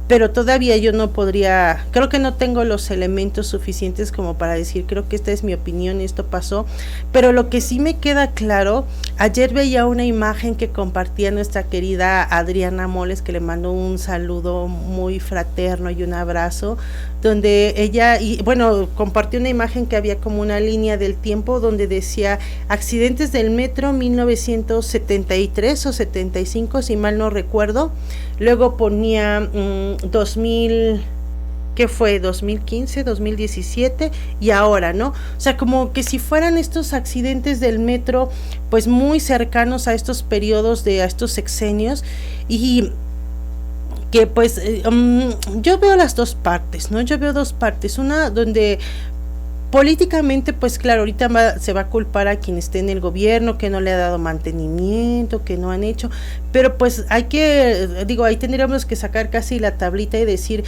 pero todavía yo no podría, creo que no tengo los elementos suficientes como para decir, creo que esta es mi opinión, esto pasó. Pero lo que sí me queda claro, ayer veía una imagen que compartía nuestra querida Adriana Moles, que le mando un saludo muy fraterno y un abrazo, donde ella, compartió una imagen que había como una línea del tiempo donde decía accidentes del metro 1973 o 75, si mal no recuerdo. Luego ponía 2000, ¿qué fue? 2015, 2017 y ahora, ¿no? O sea, como que si fueran estos accidentes del metro pues muy cercanos a estos periodos, a estos sexenios, y que pues yo veo las dos partes, ¿no? Yo veo 2 partes, una donde políticamente, pues claro, ahorita se va a culpar a quien esté en el gobierno, que no le ha dado mantenimiento, que no han hecho, pero pues ahí tendríamos que sacar casi la tablita y decir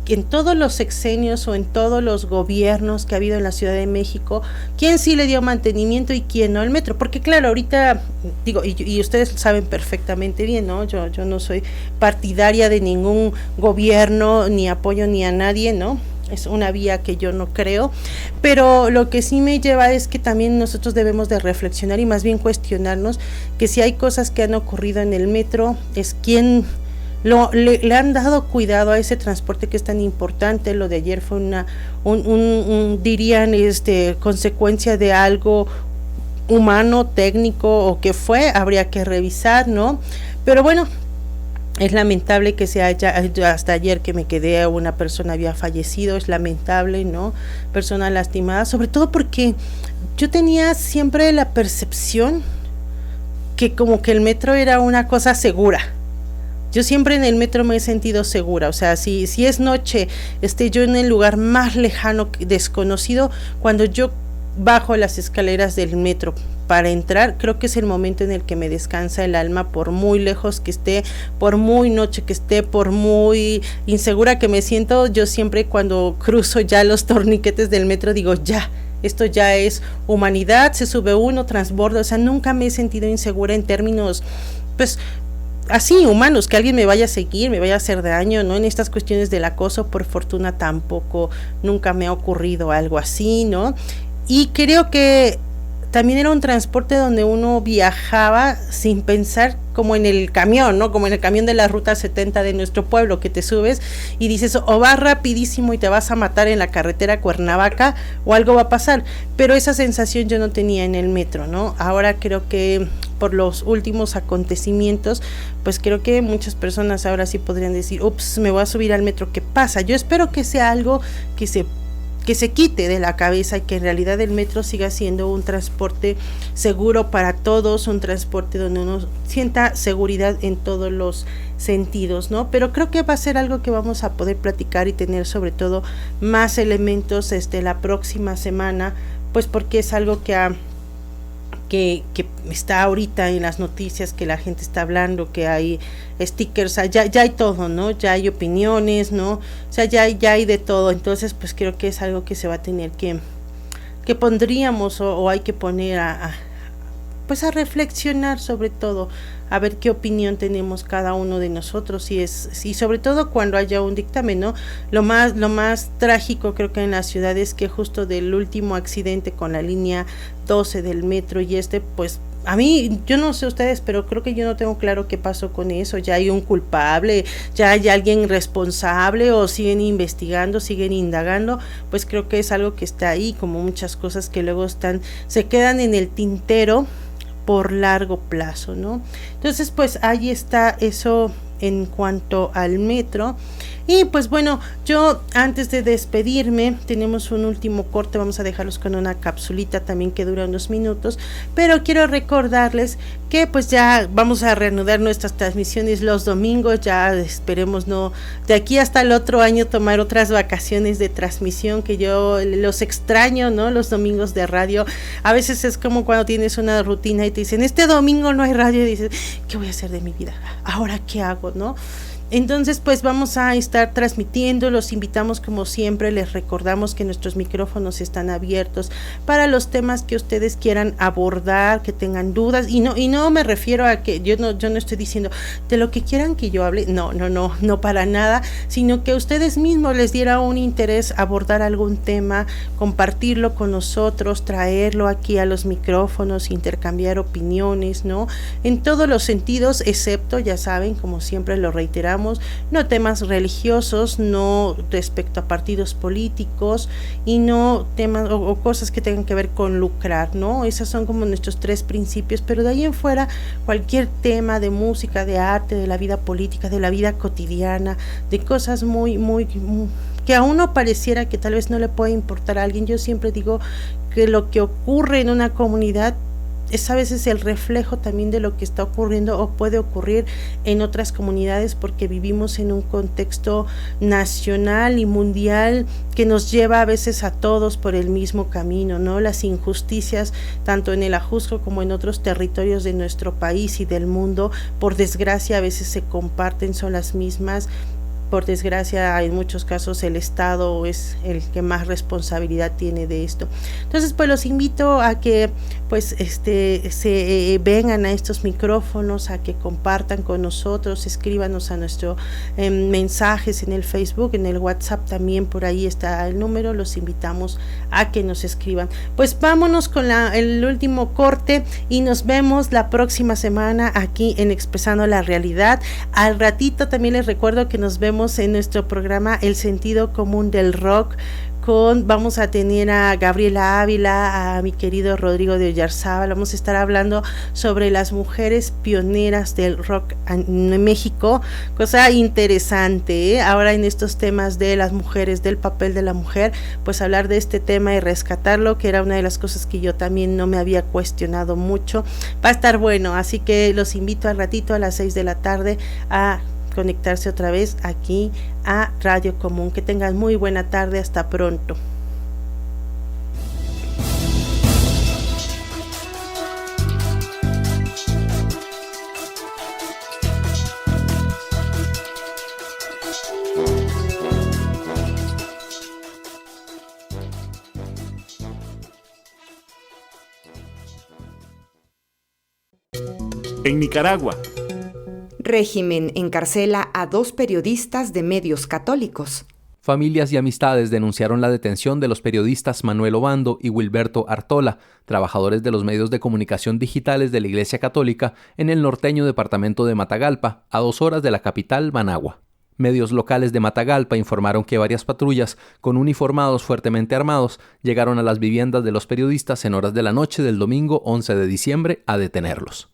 que en todos los sexenios o en todos los gobiernos que ha habido en la Ciudad de México, quién sí le dio mantenimiento y quién no al metro, porque claro, ahorita y ustedes saben perfectamente bien, ¿no? Yo no soy partidaria de ningún gobierno, ni apoyo ni a nadie, ¿no? Es una vía que yo no creo, pero lo que sí me lleva es que también nosotros debemos de reflexionar y más bien cuestionarnos que si hay cosas que han ocurrido en el metro, es quién le han dado cuidado a ese transporte que es tan importante. Lo de ayer fue dirían consecuencia de algo humano, técnico, o que fue, habría que revisar, ¿no? Pero bueno, es lamentable que se haya, hasta ayer que me quedé, una persona había fallecido, es lamentable, ¿no? Persona lastimada, sobre todo porque yo tenía siempre la percepción que como que el metro era una cosa segura. yo siempre en el metro me he sentido segura, o sea, si es noche, yo en el lugar más lejano, desconocido, cuando yo bajo las escaleras del metro para entrar, creo que es el momento en el que me descansa el alma, por muy lejos que esté, por muy noche que esté, por muy insegura que me siento. Yo siempre cuando cruzo ya los torniquetes del metro digo, ya, esto ya es humanidad, se sube uno, transborda, o sea, nunca me he sentido insegura en términos, pues, así humanos, que alguien me vaya a seguir, me vaya a hacer daño, ¿no? En estas cuestiones del acoso, por fortuna tampoco, nunca me ha ocurrido algo así, ¿no? Y creo que también era un transporte donde uno viajaba sin pensar, como en el camión, ¿no? Como en el camión de la ruta 70 de nuestro pueblo, que te subes y dices, o vas rapidísimo y te vas a matar en la carretera Cuernavaca, o algo va a pasar. Pero esa sensación yo no tenía en el metro, ¿no? Ahora creo que por los últimos acontecimientos, pues creo que muchas personas ahora sí podrían decir, ups, me voy a subir al metro, ¿qué pasa? Yo espero que sea algo que se quite de la cabeza y que en realidad el metro siga siendo un transporte seguro para todos, un transporte donde uno sienta seguridad en todos los sentidos, ¿no? Pero creo que va a ser algo que vamos a poder platicar y tener sobre todo más elementos la próxima semana, pues porque es algo que está ahorita en las noticias, que la gente está hablando, que hay stickers, ya hay todo, ¿no? Ya hay opiniones, ¿no? O sea, ya hay de todo. Entonces, pues creo que es algo que se va a tener que pondríamos o hay que poner pues a reflexionar, sobre todo, a ver qué opinión tenemos cada uno de nosotros, y sobre todo cuando haya un dictamen, ¿no? Lo más trágico creo que en la ciudad es que justo del último accidente con la línea 12 del metro y pues a mí, yo no sé ustedes, pero creo que yo no tengo claro qué pasó con eso. Ya hay un culpable, ya hay alguien responsable, o siguen investigando, siguen indagando. Pues creo que es algo que está ahí, como muchas cosas que luego se quedan en el tintero por largo plazo, ¿no? Entonces, pues ahí está eso en cuanto al metro. Y pues bueno, yo antes de despedirme, tenemos un último corte, vamos a dejarlos con una capsulita también que dura unos minutos, pero quiero recordarles que pues ya vamos a reanudar nuestras transmisiones los domingos, ya esperemos no de aquí hasta el otro año tomar otras vacaciones de transmisión, que yo los extraño, ¿no? Los domingos de radio, a veces es como cuando tienes una rutina y te dicen, este domingo no hay radio, y dices, ¿qué voy a hacer de mi vida? ¿Ahora qué hago, no? Entonces pues vamos a estar transmitiendo, los invitamos como siempre, les recordamos que nuestros micrófonos están abiertos para los temas que ustedes quieran abordar, que tengan dudas, y no me refiero a que yo no estoy diciendo de lo que quieran que yo hable, no para nada, sino que ustedes mismos les diera un interés abordar algún tema, compartirlo con nosotros, traerlo aquí a los micrófonos, intercambiar opiniones, ¿no? En todos los sentidos, excepto, ya saben, como siempre lo reiteramos, no temas religiosos, no respecto a partidos políticos, y no temas o cosas que tengan que ver con lucrar, ¿no? Esos son como nuestros 3 principios, pero de ahí en fuera cualquier tema de música, de arte, de la vida política, de la vida cotidiana, de cosas muy que a uno pareciera que tal vez no le puede importar a alguien. Yo siempre digo que lo que ocurre en una comunidad es a veces el reflejo también de lo que está ocurriendo o puede ocurrir en otras comunidades, porque vivimos en un contexto nacional y mundial que nos lleva a veces a todos por el mismo camino, ¿no? Las injusticias, tanto en el Ajusco como en otros territorios de nuestro país y del mundo, por desgracia a veces se comparten, son las mismas. Por desgracia, en muchos casos el Estado es el que más responsabilidad tiene de esto. Entonces, pues los invito a que pues se vengan a estos micrófonos, a que compartan con nosotros, escríbanos a nuestro mensajes en el Facebook, en el WhatsApp también, por ahí está el número, los invitamos a que nos escriban. Pues vámonos con el último corte y nos vemos la próxima semana aquí en Expresando la Realidad. Al ratito también les recuerdo que nos vemos en nuestro programa El Sentido Común del Rock. Vamos a tener a Gabriela Ávila, a mi querido Rodrigo de Oyarzábal. Vamos a estar hablando sobre las mujeres pioneras del rock en México, cosa interesante, ¿eh? Ahora en estos temas de las mujeres, del papel de la mujer, pues hablar de este tema y rescatarlo, que era una de las cosas que yo también no me había cuestionado mucho. Va a estar bueno, así que los invito al ratito a las 6 de la tarde a conectarse otra vez aquí a Radio Común. Que tengan muy buena tarde, hasta pronto. En Nicaragua. Régimen encarcela a 2 periodistas de medios católicos. Familias y amistades denunciaron la detención de los periodistas Manuel Obando y Wilberto Artola, trabajadores de los medios de comunicación digitales de la Iglesia Católica en el norteño departamento de Matagalpa, a 2 horas de la capital, Managua. Medios locales de Matagalpa informaron que varias patrullas con uniformados fuertemente armados llegaron a las viviendas de los periodistas en horas de la noche del domingo 11 de diciembre a detenerlos.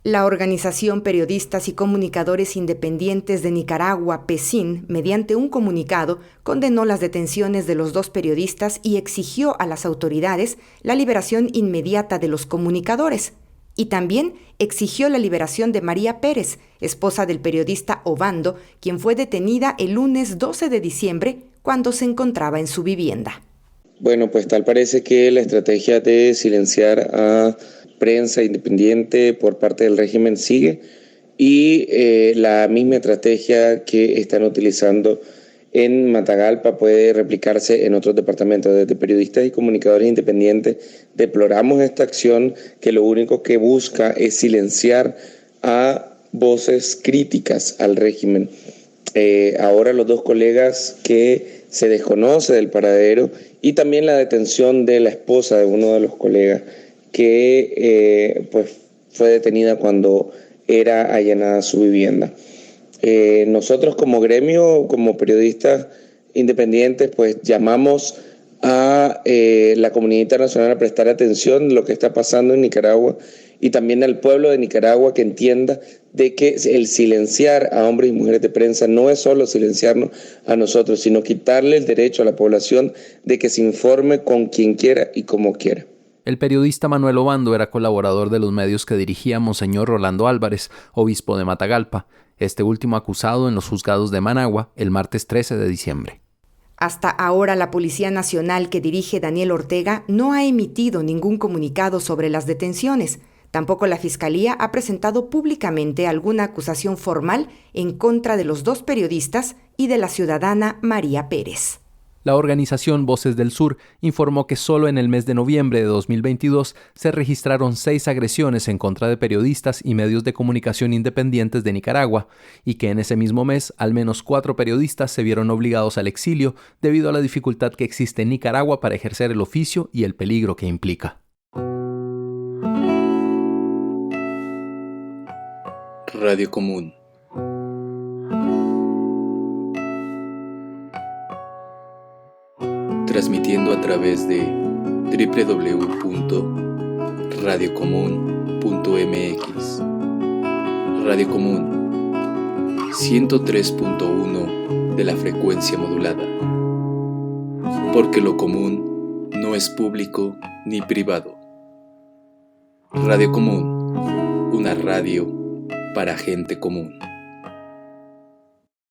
La Organización Periodistas y Comunicadores Independientes de Nicaragua, PECIN, mediante un comunicado, condenó las detenciones de los 2 periodistas y exigió a las autoridades la liberación inmediata de los comunicadores. Y también exigió la liberación de María Pérez, esposa del periodista Obando, quien fue detenida el lunes 12 de diciembre cuando se encontraba en su vivienda. Bueno, pues tal parece que la estrategia de silenciar a prensa independiente por parte del régimen sigue y la misma estrategia que están utilizando en Matagalpa puede replicarse en otros departamentos. Desde periodistas y comunicadores independientes deploramos esta acción que lo único que busca es silenciar a voces críticas al régimen. Ahora los 2 colegas que se desconoce del paradero y también la detención de la esposa de uno de los colegas que pues fue detenida cuando era allanada su vivienda. Nosotros como gremio, como periodistas independientes, pues llamamos a la comunidad internacional a prestar atención a lo que está pasando en Nicaragua y también al pueblo de Nicaragua que entienda de que el silenciar a hombres y mujeres de prensa no es solo silenciarnos a nosotros, sino quitarle el derecho a la población de que se informe con quien quiera y como quiera. El periodista Manuel Obando era colaborador de los medios que dirigía Monseñor Rolando Álvarez, obispo de Matagalpa, este último acusado en los juzgados de Managua el martes 13 de diciembre. Hasta ahora la Policía Nacional que dirige Daniel Ortega no ha emitido ningún comunicado sobre las detenciones. Tampoco la Fiscalía ha presentado públicamente alguna acusación formal en contra de los 2 periodistas y de la ciudadana María Pérez. La organización Voces del Sur informó que solo en el mes de noviembre de 2022 se registraron 6 agresiones en contra de periodistas y medios de comunicación independientes de Nicaragua y que en ese mismo mes al menos 4 periodistas se vieron obligados al exilio debido a la dificultad que existe en Nicaragua para ejercer el oficio y el peligro que implica. Radio Común. Transmitiendo a través de www.radiocomún.mx. Radio Común 103.1 de la frecuencia modulada. Porque lo común no es público ni privado. Radio Común, una radio para gente común.